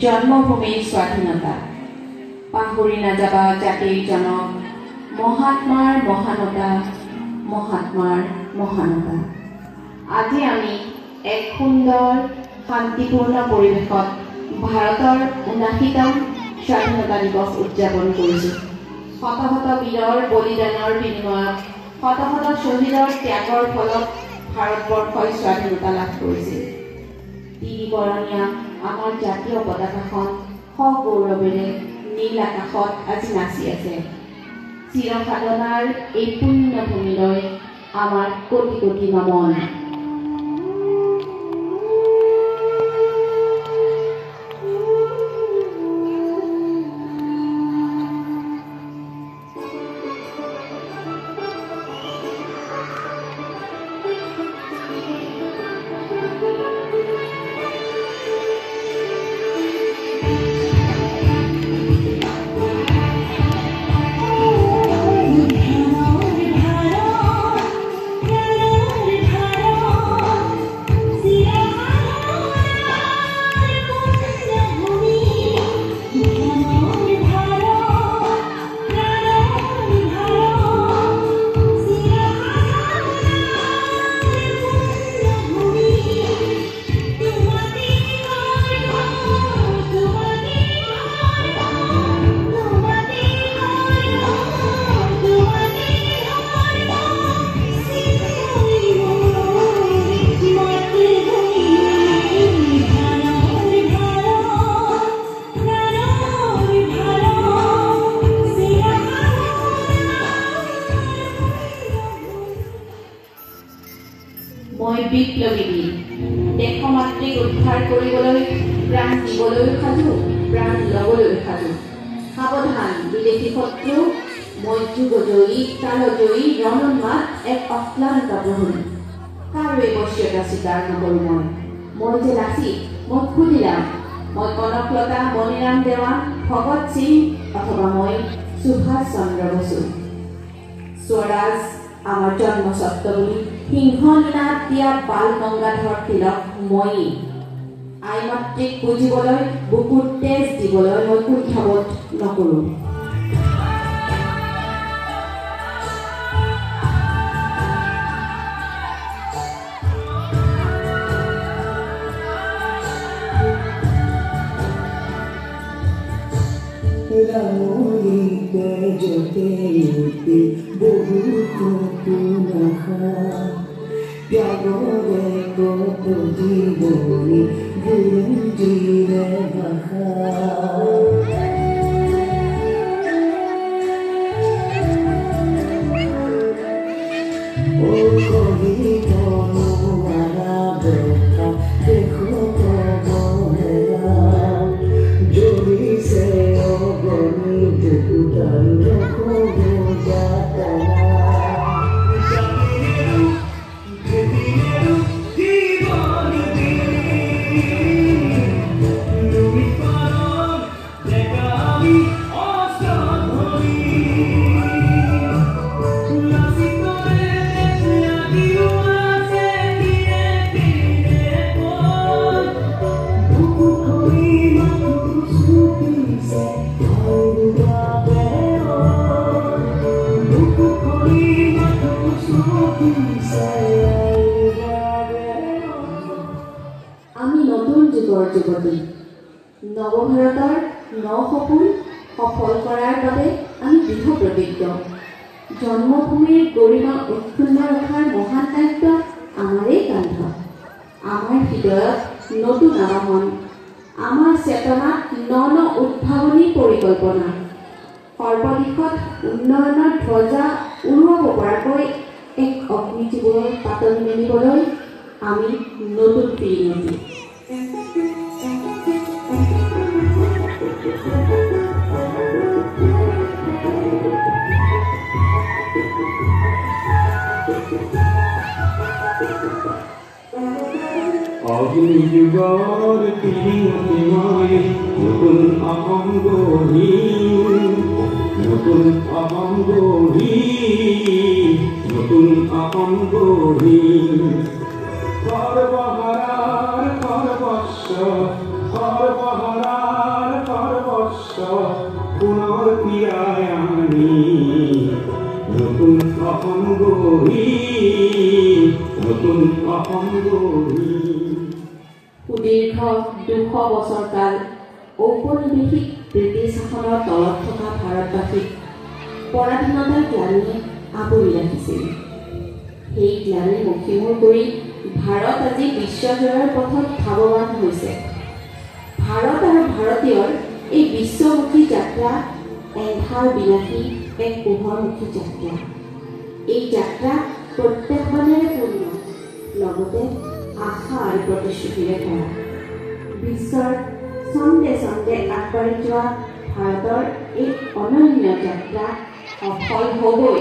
জন্মভূমিৰ স্বাধীনতা পাহৰি নাযাবা জাতিৰ জনক মহাত্মাৰ মহানতা মহাত্মাৰ মহানতা। আজি আমি এক সুন্দৰ শান্তিপূৰ্ণ পৰিৱেশত ভাৰতৰ ৭৯তম স্বাধীনতা দিৱস উদযাপন কৰিছোঁ। শত শত বীৰৰ বলিদানৰ বিনিময়ত শত শত শ্বহীদৰ ত্যাগৰ ফলত ভাৰতবৰ্ষই স্বাধীনতা লাভ কৰিছিল। তিনিবৰণীয়া আমাৰ জাতীয় পতাকাখন সগৌৰৱেৰে নীল আকাশত আজি নাচি আছে। চিৰসাধনাৰ এই পুণ্যভূমিলৈ আমাৰ কোটি কোটি নমন। মই বিপ্লৱী দেশমাতৃক উদ্ধাৰ কৰিবলৈ প্ৰাণ দিবলৈ সাজু প্ৰাণ ল'বলৈ সাজু। সাৱধান বিদেশী শত্ৰু মই যুগজয়ী কালজয়ী ৰণোন্মাদ এক অক্লান্ত প্ৰহৰী। কাৰো এই বশ্যতা স্বীকাৰ নকৰোঁ। মই যে লাচিত মই ক্ষুদিৰাম মই কনকলতা মণিৰাম দেৱান ভগত সিং অথবা মই সুভাষ চন্দ্ৰ বসু। স্বৰাজ আমাৰ জন্মস্বত্ব বুলি সিংহ নিনাদ দিয়া বাল গংগাধৰ তিলক মই। আই মাতৃক পুজিবলৈ বুকুত তেজ দিবলৈ মই কুণ্ঠাবোধ নকৰোঁ। ৰামলিতে যেতে উঠে বহু সপোন আশা ত্যাগৰে কত জীবনী বুৰঞ্জীৰে ভাষা। ও কহিব নোৱাৰা দেখা দেখো কবহেৰা জ্বলিছে অগণি বুকুতাৰ নকব যাতনা। আমি নতুন যুগৰ যুৱতী নৱভাৰতৰ সপোন সফল কৰাৰ বাবে আমি দৃঢ় প্ৰতিজ্ঞ। জন্মভূমিৰ গৰিমা উৎক্ষুণ্ণ ৰখাৰ মহান দায়িত্ব আমাৰেই কান্ধত। আমাৰ হৃদয়ত নতুন আবাহন আমাৰ চেতনাত ন উদ্ভাৱনী পৰিকল্পনা। সৰ্বদিশত উন্নয়নৰ ধ্বজা উৰুৱাব পৰাকৈ এক অগ্নিজীৱৰ পাতনি মেলিবলৈ আমি নতুন পিৰিয়তি। অগ্নি যুগৰ পিৰিয়তি মই নতুন অসম গঢ়িম নতুন অসম গঢ়িম নতুন অসম গঢ়িম। সৰ্বহাৰাৰ সৰ্বস্ব সৰ্বহাৰাৰ সৰ্বস্ব পুনৰ ফিৰায় আনি নতুন অহম গঢ়ি নতুন অহম গঢ়ি সুদীৰ্ঘ 200 বছৰ কাল ঔপনিৱেশিক ব্ৰিটিছ শাসনৰ তলত থকা ভাৰতবাসীক পৰাধীনতাৰ গ্লানিয়ে আৱৰি ৰাখিছিল। সেই গ্লানি মষিমূৰ কৰি ভাৰত আজি বিশ্বজয়ৰ পথত ধাৱমান হৈছে। ভাৰত আৰু ভাৰতীয়ৰ এই বিশ্বমুখী যাত্ৰা এন্ধাৰ বিলাসী এক পোহৰমুখী যাত্ৰা। এই যাত্ৰা প্ৰত্যাহ্বানেৰে পূৰ্ণ, লগতে আশা আৰু প্ৰতিশ্ৰুতিৰে ভৰা। বিশ্বৰ ছন্দে ছন্দে আগবাঢ়ি যোৱা ভাৰতৰ এই অনন্য যাত্ৰা সফল হ'বই।